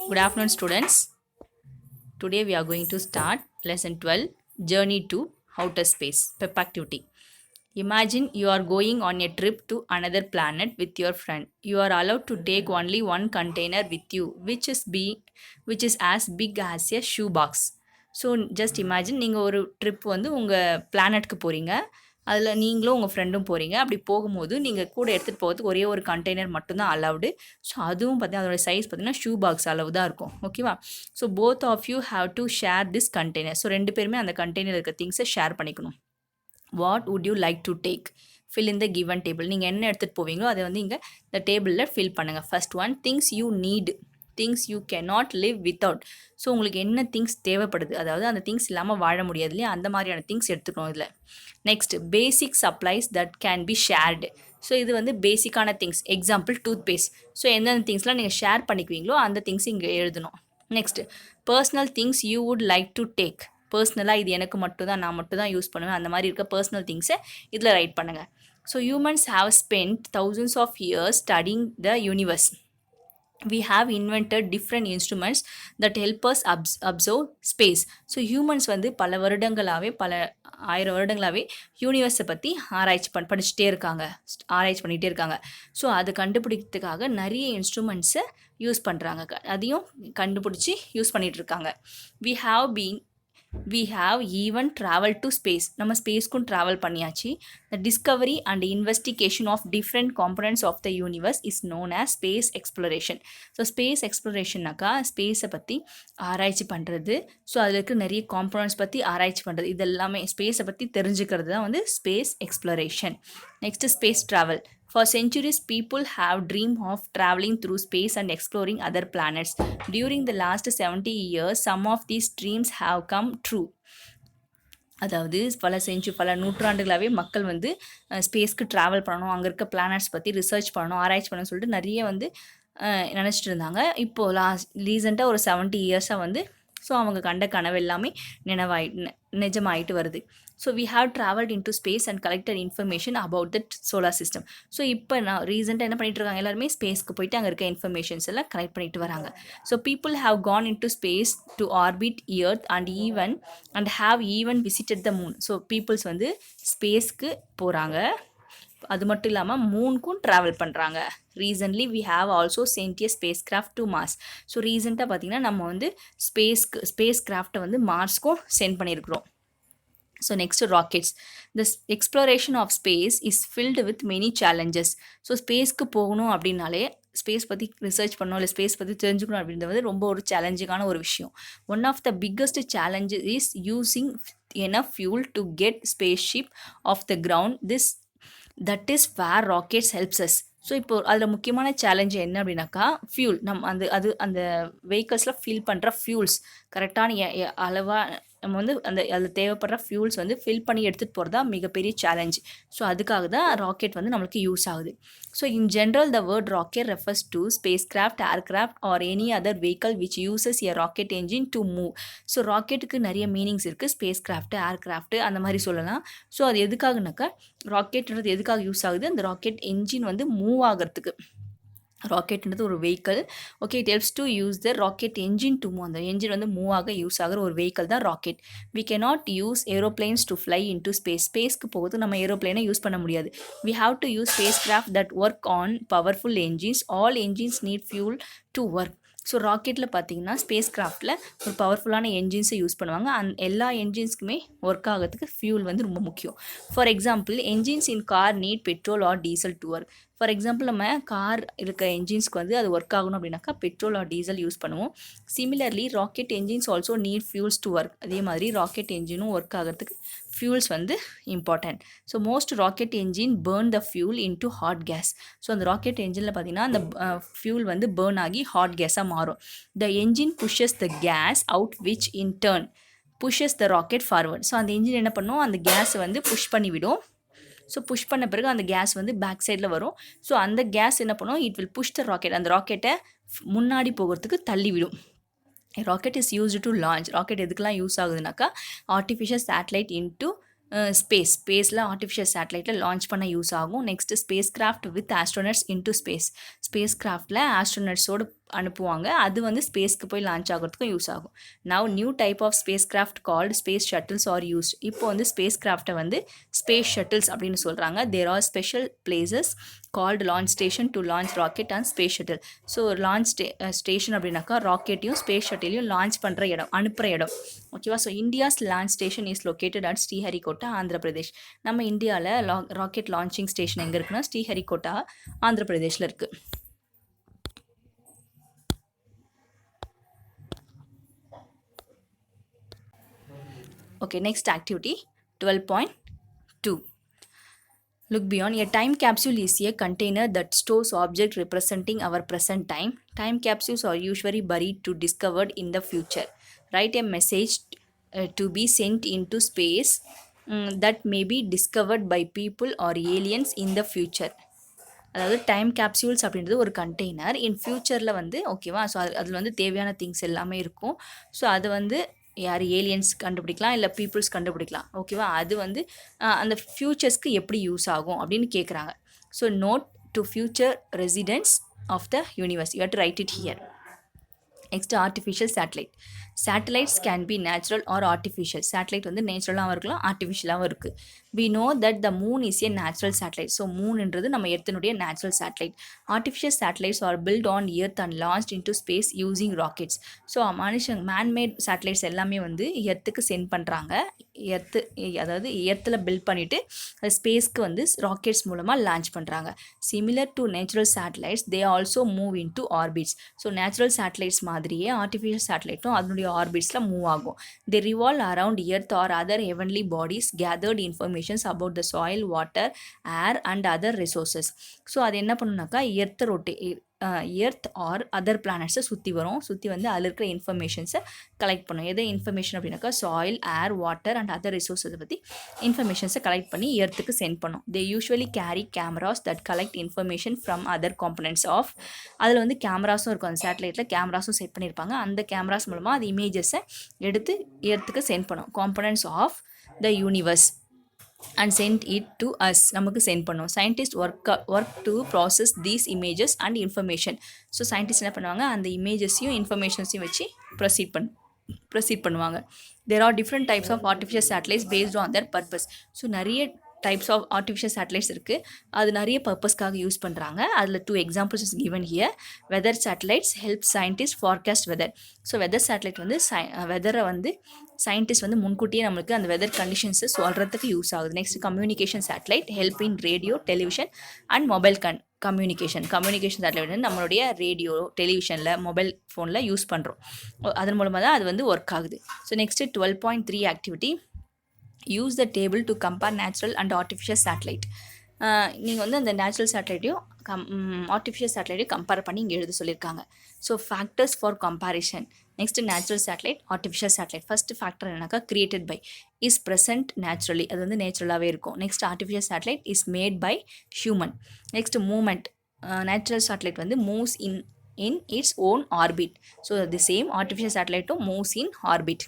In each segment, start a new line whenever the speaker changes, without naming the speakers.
Good afternoon, students. Today we are going to start lesson 12 Journey to Outer Space PEP activity. Imagine you are going on a trip to another planet with your friend. You are allowed to take only one container with you, which is as big as a shoebox. So just imagine நீங்கள் ஒரு trip வந்து உங்கள் பிளானட்க்கு போகிறீங்க. அதில் நீங்களும் உங்கள் ஃப்ரெண்டும் போகிறீங்க. அப்படி போகும்போது நீங்கள் கூட எடுத்துகிட்டு போகிறதுக்கு ஒரே ஒரு கண்டெய்னர் மட்டும்தான் அலவுடு. ஸோ அதுவும் பார்த்தீங்கன்னா அதோட சைஸ் பார்த்தீங்கன்னா ஷூ பாக்ஸ் அளவு தான் இருக்கும். ஓகேவா? So both of you have to share this container. So ரெண்டு பேருமே அந்த கண்டெய்னர் இருக்க திங்ஸை ஷேர் பண்ணிக்கணும். What would you like to take? Fill in the given table. நீங்கள் என்ன எடுத்துகிட்டு போவீங்களோ அதை வந்து இங்கே இந்த டேபிளில் ஃபில் பண்ணுங்கள். First one, things you need, things you cannot live without. So உங்களுக்கு என்ன திங்ஸ் தேவைப்படுது, அதாவது அந்த திங்ஸ் இல்லாமல் வாழ முடியாது இல்லையா, அந்த மாதிரியான திங்ஸ் எடுத்துக்கணும் இதில். Next, basic supplies that can be shared. So இது வந்து பேசிக்கான things. Example toothpaste. So எந்தெந்த திங்ஸ்லாம் நீங்கள் ஷேர் பண்ணிக்குவீங்களோ அந்த திங்ஸ் இங்கே எழுதணும். Next, personal things you would like to take. பர்சனலாக இது எனக்கு மட்டும் தான், நான் மட்டும் தான் யூஸ் பண்ணுவேன், அந்த மாதிரி இருக்க பர்சனல் திங்ஸை இதில் ரைட் பண்ணுங்கள். So humans have spend thousands of years studying the universe. We have invented different instruments that help us observe space. So humans வந்து பல வருடங்களாகவே, பல ஆயிரம் வருடங்களாகவே யூனிவர்ஸை பற்றி படிச்சுட்டே இருக்காங்க, ஆராய்ச்சி பண்ணிகிட்டே இருக்காங்க. ஸோ அதை கண்டுபிடிக்கிறதுக்காக நிறைய இன்ஸ்ட்ருமெண்ட்ஸை யூஸ் பண்ணுறாங்க. அதையும் கண்டுபிடிச்சி யூஸ் பண்ணிகிட்ருக்காங்க. We have even traveled to space. நம்ம ஸ்பேஸ்க்கும் ட்ராவல் பண்ணியாச்சு. The discovery and investigation of different components of the universe is known as space exploration. So space எக்ஸ்ப்ளோரேஷன்னாக்கா ஸ்பேஸை பற்றி ஆராய்ச்சி பண்ணுறது. ஸோ அதில் இருக்க நிறைய காம்பனன்ட்ஸ் பற்றி ஆராய்ச்சி பண்ணுறது. இது எல்லாமே ஸ்பேஸை பற்றி தெரிஞ்சுக்கிறது தான் வந்து space exploration. Next space travel. For centuries, people have dreamed of traveling through space and exploring other planets. During the last 70 years, some of these dreams have come true. அதாவது பல நூற்றாண்டுகளாகவே மக்கள் வந்து ஸ்பேஸ்க்கு ட்ராவல் பண்ணணும், அங்கே இருக்க பிளானட்ஸ் பற்றி research பண்ணணும், ஆராய்ச்சி பண்ணணும்னு சொல்லிட்டு நிறைய வந்து நினச்சிட்டு இருந்தாங்க. இப்போது ரீசெண்டாக ஒரு 70 இயர்ஸாக வந்து ஸோ அவங்க கண்ட கனவு எல்லாமே நிஜமாயிட்டு வருது. So we have travelled into space and collected information about that solar system. So இப்போ நான் ரீசெண்டாக என்ன பண்ணிட்டு இருக்காங்க, எல்லாருமே ஸ்பேஸ்க்கு போயிட்டு அங்கே இருக்க இன்ஃபர்மேஷன்ஸ் எல்லாம் கலெக்ட் பண்ணிட்டு வராங்க. So people have gone into space to orbit earth and have even visited the moon. So peoples வந்து ஸ்பேஸ்க்கு போகிறாங்க, அது மட்டும் இல்லாமல் மூனுக்கும் ட்ராவல் பண்ணுறாங்க. Recently we have also sent a spacecraft to Mars. So ரீசெண்டாக பார்த்திங்கன்னா நம்ம வந்து ஸ்பேஸ் கிராஃப்டை வந்து மார்ஸ்க்கும் சென்ட் பண்ணியிருக்கிறோம். So next, rockets. The exploration of space is filled with many challenges. So ஸ்பேஸ்க்கு போகணும் அப்படின்னாலே ஸ்பேஸ் பற்றி ரிசர்ச் பண்ணணும், இல்லை ஸ்பேஸ் பற்றி தெரிஞ்சுக்கணும் அப்படின்றது வந்து ரொம்ப ஒரு சேலஞ்சிங்கான ஒரு விஷயம். One of the biggest challenges is using enough fuel to get spaceship off the ground. That is where rockets helps us. So இப்போ அதில் முக்கியமான சேலஞ்சு என்ன அப்படின்னாக்கா ஃபியூல். அந்த வெஹிக்கல்ஸில் ஃபில் பண்ணுற ஃபியூல்ஸ் கரெக்டான அளவாக நம்ம வந்து அதில் தேவைப்படுற ஃபியூல்ஸ் வந்து ஃபில் பண்ணி எடுத்துகிட்டு போகிறது தான் மிகப்பெரிய சேலஞ்ச். ஸோ அதுக்காக தான் ராக்கெட் வந்து நம்மளுக்கு யூஸ் ஆகுது. So in general the word rocket refers to spacecraft, aircraft or any other vehicle which uses a rocket engine to move. So ராக்கெட்டுக்கு நிறைய மீனிங்ஸ் இருக்குது. ஸ்பேஸ் கிராஃப்ட், ஏர்கிராஃப்ட் அந்த மாதிரி சொல்லலாம். ஸோ அது எதுக்காகனாக்கா ராக்கெட்ன்றது எதுக்காக யூஸ் ஆகுது, அந்த ராக்கெட் என்ஜின் வந்து மூவ் ஆகிறதுக்கு. ராக்கெட்ன்றது ஒரு vehicle. Okay, it helps to use the rocket engine to move. அந்த என்ஜின் வந்து மூவ் ஆக யூஸ் ஆகிற ஒரு வெஹிக்கல் தான் rocket. We cannot use aeroplanes to fly into space. ஸ்பேஸ்க்கு போகிறது நம்ம ஏரோப்ளைனை யூஸ் பண்ண முடியாது. We have to use spacecraft that work on powerful engines. All engines need fuel to work. So ராக்கெட்டில் பார்த்தீங்கன்னா ஸ்பேஸ் கிராஃப்டில் ஒரு பவர்ஃபுல்லான என்ஜின்ஸை யூஸ் பண்ணுவாங்க. எல்லா என்ஜின்ஸ்க்குமே ஒர்க் ஆகிறதுக்கு ஃபியூல் வந்து ரொம்ப முக்கியம். For example, engines in car need petrol or diesel to work. For example, நம்ம கார் இருக்க என்ஜின்ஸ்க்கு வந்து அது ஒர்க் ஆகணும் அப்படின்னாக்கா பெட்ரோல் ஆர் டீசல் யூஸ் பண்ணுவோம். Similarly rocket engines also need fuels to work. அதே மாதிரி ராக்கெட் என்ஜினும் ஒர்க் ஆகிறதுக்கு ஃபியூல்ஸ் வந்து important. So most rocket engine burn the fuel into hot gas. So அந்த ராக்கெட் என்ஜினில் பார்த்தீங்கன்னா அந்த ஃபியூல் வந்து பேர்ன் ஆகி ஹாட் கேஸாக மாறும். The engine pushes the gas out which in turn pushes the rocket forward. So அந்த என்ஜின் என்ன பண்ணும், அந்த கேஸை வந்து புஷ் பண்ணிவிடும். ஸோ புஷ் பண்ண பிறகு அந்த கேஸ் வந்து பேக் சைடில் வரும். ஸோ அந்த கேஸ் என்ன பண்ணும், it will push the rocket, அந்த ராக்கெட்டை முன்னாடி போகிறதுக்கு தள்ளிவிடும். Rocket is used to launch. Rocket எதுக்கெல்லாம் யூஸ் ஆகுதுனாக்கா ஆர்டிஃபிஷியல் சேட்டலைட் இன்டு ஸ்பேஸில் ஆர்டிஃபிஷியல் சேட்டலைட்டில் லான்ச் பண்ண யூஸ் ஆகும். Next spacecraft with astronauts into space கிராஃப்டில் ஆஸ்ட்ரோனட்ஸோடு அனுப்புவாங்க. அது வந்து ஸ்பேஸ்க்கு போய் லான்ச் ஆகிறதுக்கும் யூஸ் ஆகும். Now new type of spacecraft called space shuttles are used. இப்போ வந்து ஸ்பேஸ் கிராஃப்டை வந்து ஸ்பேஸ் ஷட்டில்ஸ் அப்படின்னு சொல்கிறாங்க. There are special places called launch station to launch rocket and space shuttle. So launch station அப்படின்னாக்கா ராக்கெட்டையும் space ஷட்டிலையும் launch பண்ணுற இடம், அனுப்புகிற இடம். ஓகேவா? So India's launch station is located at Sriharikota, Andhra Pradesh. நம்ம இந்தியாவில் ராக்கெட் லான்ச்சிங் ஸ்டேஷன் எங்கே இருக்குன்னா ஸ்ரீஹரிகோட்டா, ஆந்திர பிரதேஷில் இருக்குது. Okay, next activity 12.2. Look beyond. A time capsule is a container that stores objects representing our present time. Time capsules are usually buried to discovered in the future. Write a message to be sent into space that may be discovered by people or aliens in the future. அதாவது time capsules அப்படின்றது ஒரு container. இன் ஃப்யூச்சரில் வந்து ஓகேவா, so அதில் வந்து தேவையான things எல்லாமே இருக்கும். ஸோ அது வந்து யார் ஏலியன்ஸ் கண்டுபிடிக்கலாம், இல்லை பீப்புள்ஸ் கண்டுபிடிக்கலாம். ஓகேவா? அது வந்து அந்த ஃப்யூச்சர்ஸ்க்கு எப்படி யூஸ் ஆகும் அப்படின்னு கேட்குறாங்க. So note to future residents of the universe, you have to write it here. Next artificial satellite. Satellites can be natural or artificial. Satellite வந்து நேச்சுரலாகவும் இருக்கலாம், ஆர்டிஃபிஷியலாகவும் இருக்குது. We know that the moon is a natural satellite. So மூன்ன்றது நம்ம எர்த்தினுடைய natural satellite. Artificial satellites are built on earth and launched into space using rockets. So manmade satellites எல்லாமே வந்து எர்த்துக்கு சென்ட் பண்ணுறாங்க. அதாவது எர்த்தில் பில்ட் பண்ணிவிட்டு அது ஸ்பேஸ்க்கு வந்து ராக்கெட்ஸ் மூலமாக லான்ச் பண்ணுறாங்க. Similar to natural satellites they also move into orbits. So natural satellites மாதிரியே ஆர்டிஃபிஷியல் சேட்டலைட்டும் அதனுடைய ஆர்பிட்ஸில் மூவ் ஆகும். They revolve around earth or other heavenly bodies, gathered informations about the soil, water, air and other resources. So அது என்ன பண்ணுனாக்கா earth or other பிளானட்ஸை சுற்றி வந்து அதில் இருக்கிற இன்ஃபர்மேஷன்ஸை கலெக்ட் பண்ணும். எதை இன்ஃபர்மேஷன் அப்படின்னாக்கா soil, air, water and other ரிசோர்ஸை பற்றி இன்ஃபர்மேஷன்ஸை கலெக்ட் பண்ணி எர்த்துக்கு சென்ட் பண்ணும். They usually carry cameras that collect information from other components of. அதில் வந்து கேமராஸும் இருக்கும், அந்த சேட்டலைட்டில் கேமராஸும் செட் பண்ணியிருப்பாங்க. அந்த கேமராஸ் மூலமாக அது இமேஜஸை எடுத்து எர்த்துக்கு சென்ட் பண்ணும். Components of the universe and send it to us, நமக்கு சென்ட் பண்ணும். Scientist work to process these images and information. So scientist என்ன பண்ணுவாங்க, அந்த இமேஜஸையும் இன்ஃபர்மேஷன்ஸையும் வச்சு ப்ரொசீட் பண்ணுவாங்க. There are different types of artificial satellites based on their purpose. So நிறைய டைப்ஸ் ஆஃப் ஆர்டிஃபிஷியல் சேட்டலைட்ஸ் இருக்குது, அது நிறைய பர்பஸ்க்காக யூஸ் பண்ணுறாங்க. அதில் 2 examples is given here. Weather satellites help scientist forecast weather. So weather satellite வந்து வெதரை வந்து சயின்டிஸ்ட் வந்து முன்கூட்டியே நம்மளுக்கு அந்த வெதர் கண்டிஷன்ஸை சொல்கிறதுக்கு யூஸ் ஆகுது. Next communication satellite help in radio, television and mobile communication satellite வந்து நம்மளுடைய ரேடியோ, டெலிவிஷனில், மொபைல் ஃபோனில் யூஸ் பண்ணுறோம். அதன் மூலமாக தான் அது வந்து ஒர்க் ஆகுது. So next 12.3 activity, use the table to compare natural and artificial satellite. நீங்கள் வந்து அந்த நேச்சுரல் சேட்டலைட்டையும் ஆர்டிஃபிஷியல் சேட்டலைட்டையும் கம்பேர் பண்ணி இங்கே எழுத சொல்லியிருக்காங்க. So factors for comparison. Next natural satellite, artificial satellite. First factor என்னக்கா, created by, is present naturally, அது வந்து நேச்சுரலாகவே இருக்கும். Next artificial satellite is made by human. Next moment, natural satellite வந்து moves in its own orbit. So the same artificial satellite moves in orbit.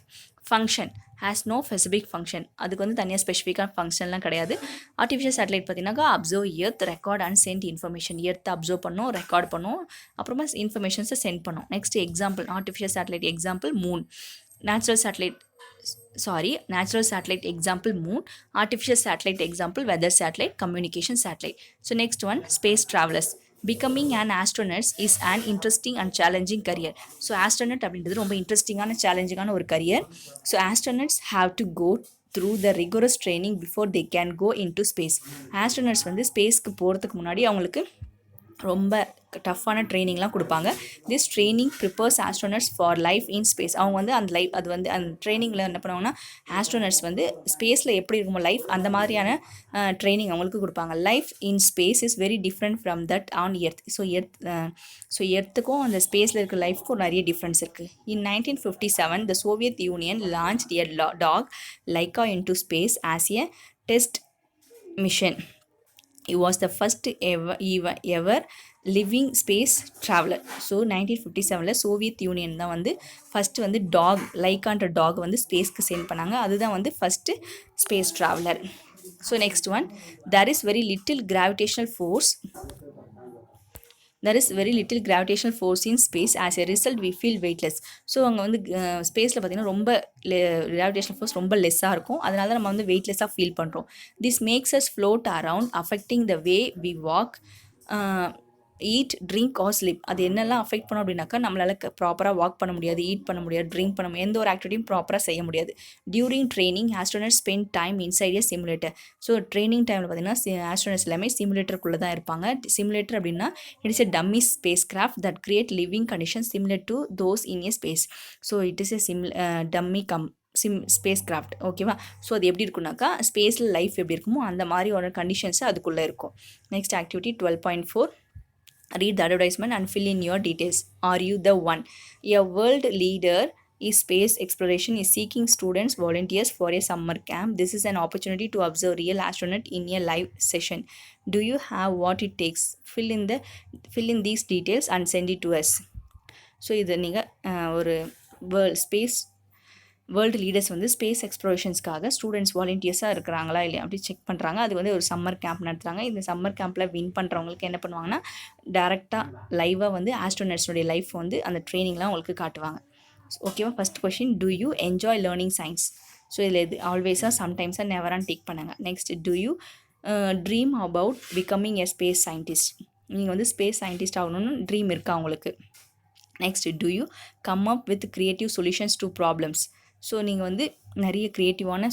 Function has no specific function. அதுக்கு வந்து தனியாக ஸ்பெசிஃபிக்கான ஃபங்க்ஷன்லாம் கிடையாது. ஆர்டிஃபிஷியல் சேட்டலைட் பார்த்தீங்கன்னாக்கா observe earth, record and send information. எர்த்தை observe பண்ணும், ரெக்கார்ட் பண்ணும், அப்புறமா இன்ஃபர்மேஷன்ஸை சென்ட் பண்ணும். Next example, artificial satellite example moon. Natural satellite example moon. Artificial satellite example weather satellite, communication satellite. So next one, space travellers. Becoming an astronaut is an interesting and challenging career. So astronaut அப்படின்றது ரொம்ப இன்ட்ரெஸ்டிங்கான சேலஞ்சிங்கான ஒரு career. So astronauts have to go through the rigorous training before they can go into space. Astronauts வந்து ஸ்பேஸ்க்கு போகிறதுக்கு முன்னாடி அவங்களுக்கு ரொம்ப டஃப்பான ட்ரைனிங்லாம் கொடுப்பாங்க. This training prepares astronauts for life in space. அவங்க வந்து அந்த ட்ரைனிங்கில் என்ன பண்ணுவாங்கன்னா, ஆஸ்ட்ரோனட்ஸ் வந்து ஸ்பேஸில் எப்படி இருக்குமோ லைஃப், அந்த மாதிரியான ட்ரைனிங் அவங்களுக்கு கொடுப்பாங்க. Life in space is very different from that on earth. So எர்த்துக்கும் அந்த ஸ்பேஸில் இருக்கிற லைஃப்க்கும் நிறைய டிஃப்ரென்ஸ் இருக்குது. In 1957 the Soviet Union launched a dog Laika into space as a test mission. It was the first ever living space traveller. So 1957 Soviet union தான் வந்து first வந்து டாக் லைக்கான்ற டாக் வந்து ஸ்பேஸ்க்கு சென்ட் பண்ணாங்க. அதுதான் வந்து first space traveller. So next one, there is very little gravitational force in space. As a result we feel weightless. So அங்கே வந்து ஸ்பேஸில் பார்த்திங்கன்னா ரொம்ப கிராவிடேஷனல் ஃபோர்ஸ் ரொம்ப லெஸ்ஸாக இருக்கும். அதனால தான் நம்ம வந்து வெயிட்லெஸ்ஸாக ஃபீல் பண்ணுறோம். This makes us float around affecting the way we walk, eat, drink or sleep. அது என்னெல்லாம் அஃபெக்ட் பண்ணோம் அப்படின்னாக்கா, நம்மளால் ப்ராப்பராக வாக் பண்ண முடியாது, ஈட் பண்ண முடியாது, ட்ரிங்க் பண்ண முடியாது, எந்த ஒரு ஆக்டிவிட்டியும் ப்ராப்பராக செய்ய முடியாது. During training astronauts spend time inside a simulator. So training டைமில் பார்த்திங்கன்னா ஆஸ்ட்ரோனட்ஸ் எல்லாமே சிமுலேட்டருக்குள்ளே தான் இருப்பாங்க. சிமுலேட்டர் அப்படின்னா it is a dummy spacecraft that create living condition similar to those in a space. So it is a dummy spacecraft. ஓகேவா? So அது எப்படி இருக்குனாக்கா, ஸ்பேஸில் லைஃப் எப்படி இருக்குமோ அந்த மாதிரி ஒரு கண்டிஷன்ஸ் அதுக்குள்ளே இருக்கும். Next activity 12.4, read the advertisement and fill in your details. Are you the one? A world leader in space exploration is seeking students volunteers for a summer camp. This is an opportunity to observe real astronaut in a live session. Do you have what it takes? Fill in these details and send it to us. So இது நீங்கள் ஒரு world leaders வந்து space எக்ஸ்ப்ளோரேஷன்ஸ்க்காக students வாலண்டியர்ஸாக இருக்கிறாங்களா இல்லையா அப்படி check பண்ணுறாங்க. அது வந்து ஒரு சம்மர் கேம்ப் நடத்துகிறாங்க. இந்த சம்மர் கேம்பில் வின் பண்ணுறவங்களுக்கு என்ன பண்ணுவாங்கன்னா, டேரெக்டாக லைவாக வந்து ஆஸ்ட்ரோனட்ஸுடைய லைஃப் வந்து அந்த ட்ரைனிங்லாம் உங்களுக்கு காட்டுவாங்க. ஓகேவா? First question, do you enjoy learning science? So இதில் இது ஆல்வேஸாக, சம்டைம்ஸாக, நெவரான்னு டிக் பண்ணுங்கள். Next, do you dream about becoming a space scientist? நீங்கள் வந்து ஸ்பேஸ் சயின்டிஸ்ட் ஆகணும்னு ட்ரீம் இருக்கா உங்களுக்கு? Next, do you come up with creative solutions to problems? So நீங்கள் வந்து நிறைய க்ரியேட்டிவான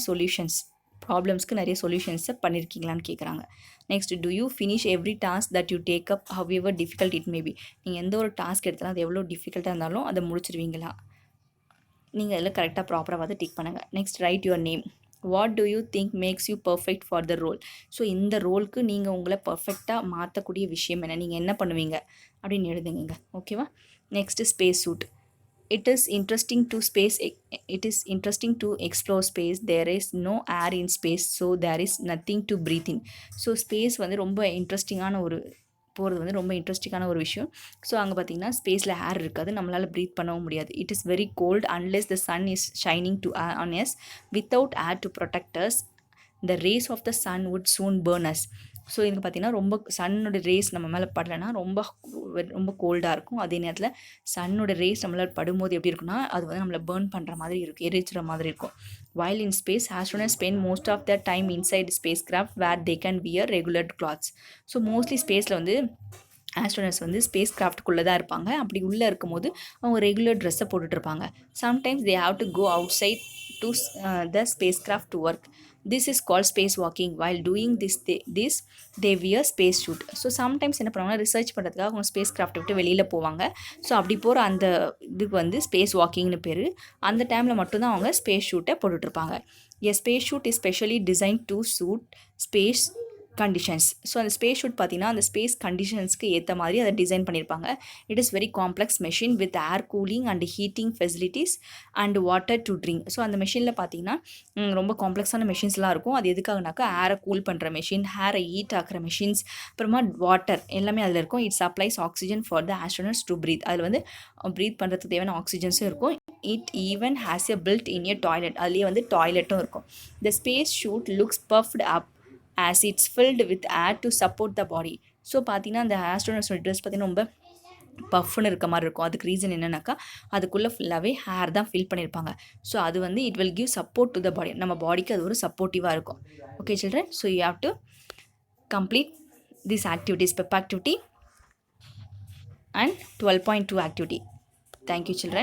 ப்ராப்ளம்ஸ்க்கு நிறைய சொல்யூஷன்ஸை பண்ணியிருக்கீங்களான்னு கேட்குறாங்க. Next, do you finish every task that you take up however difficult it maybe? நீங்கள் எந்த ஒரு டாஸ்க் எடுத்தாலும் அது எவ்வளோ டிஃபிகல்ட்டாக இருந்தாலும் அதை முடிச்சிருவீங்களா? நீங்கள் அதில் கரெக்டாக ப்ராப்பராக வந்து டிக் பண்ணுங்கள். Next, write your name. What do you think makes you perfect for the role? So இந்த ரோலுக்கு நீங்கள் உங்களை பர்ஃபெக்டாக மாற்றக்கூடிய விஷயம் என்ன, நீங்கள் என்ன பண்ணுவீங்க அப்படின்னு எழுதுங்க. ஓகேவா? Next, space suit. It is interesting to explore space. There is no air in space, so there is nothing to breathe in. So space வந்து ரொம்ப இன்ட்ரெஸ்டிங்கான ஒரு விஷயம். ஸோ அங்கே பார்த்தீங்கன்னா ஸ்பேஸில் ஏர் இருக்காது, நம்மளால் ப்ரீத் பண்ணவும் முடியாது. It is very cold unless the sun is shining down on us. Without air to protect us, the rays of the sun would soon burn us. So இங்கே பார்த்தீங்கன்னா ரொம்ப சன்னோட ரேஸ் நம்ம மேலே படலைன்னா ரொம்ப கோல்டாக இருக்கும். அதே நேரத்தில் சன்னோட ரேஸ் நம்மளால் படும்போது எப்படி இருக்குன்னா, அது வந்து நம்மளை பேர்ன் பண்ணுற மாதிரி இருக்கும், எரிச்சிற மாதிரி இருக்கும். while in space astronauts spend most of their time inside spacecraft where they can wear regular clothes. So mostly ஸ்பேஸில் வந்து ஆஸ்ட்ரோனட்ஸ் வந்து ஸ்பேஸ் கிராஃப்ட்டுக்குள்ளே தான் இருப்பாங்க. அப்படி உள்ளே இருக்கும்போது அவங்க ரெகுலர் ட்ரெஸ்ஸை போட்டுட்ருப்பாங்க. Sometimes they have to go outside to the spacecraft to work. This is called spacewalking. While doing this they wear space suit. So sometimes என்ன பண்ணுவாங்கன்னா, ரிசர்ச் பண்ணுறதுக்காக அவங்க ஸ்பேஸ் கிராஃப்ட்டை விட்டு வெளியில் போவாங்க. ஸோ அப்படி போகிற அந்த இதுக்கு வந்து ஸ்பேஸ் வாக்கிங்னு பேர். அந்த டைமில் மட்டும்தான் அவங்க ஸ்பேஸ் ஷூட்டை போட்டுட்ருப்பாங்க. A space suit is specially designed to suit space conditions. So அந்த ஸ்பேஸ் ஷூட் பார்த்தீங்கன்னா அந்த ஸ்பேஸ் கண்டிஷன்ஸ்க்கு ஏற்ற மாதிரி அதை டிசைன் பண்ணியிருப்பாங்க. It is very complex machine with air cooling and heating facilities and water to drink. So அந்த மெஷினில் பார்த்தீங்கன்னா ரொம்ப காம்ப்ளெக்ஸான மெஷின்ஸ்லாம் இருக்கும். அது எதுக்காகனாக்கா ஏரை கூல் பண்ணுற மெஷின், ஏரை ஹீட் ஆக்கிற மெஷின்ஸ், அப்புறமா வாட்டர் எல்லாமே அதில் இருக்கும். It supplies oxygen for the astronauts to breath. அதில் வந்து ப்ரீத் பண்ணுறதுக்கு தேவையான ஆக்சிஜன்ஸும் இருக்கும். It even has a built in a toilet. அதுலேயே வந்து டாய்லெட்டும் இருக்கும். The space shoot looks Buffett up as it's filled with air to support the body. So பார்த்தீங்கன்னா அந்த ஆஸ்ட்ரோனட்ஸோட ட்ரெஸ் பார்த்தீங்கன்னா ரொம்ப பஃப்னு இருக்க மாதிரி இருக்கும். அதுக்கு ரீசன் என்னன்னாக்கா, அதுக்குள்ளே ஃபுல்லாகவே ஹேர் தான் ஃபில் பண்ணியிருப்பாங்க. ஸோ அது வந்து it will give support to the body. நம்ம பாடிக்கு அது ஒரு சப்போர்ட்டிவாக இருக்கும். Okay children, so you have to complete this activities, pep activity and 12.2 activity. Thank you children.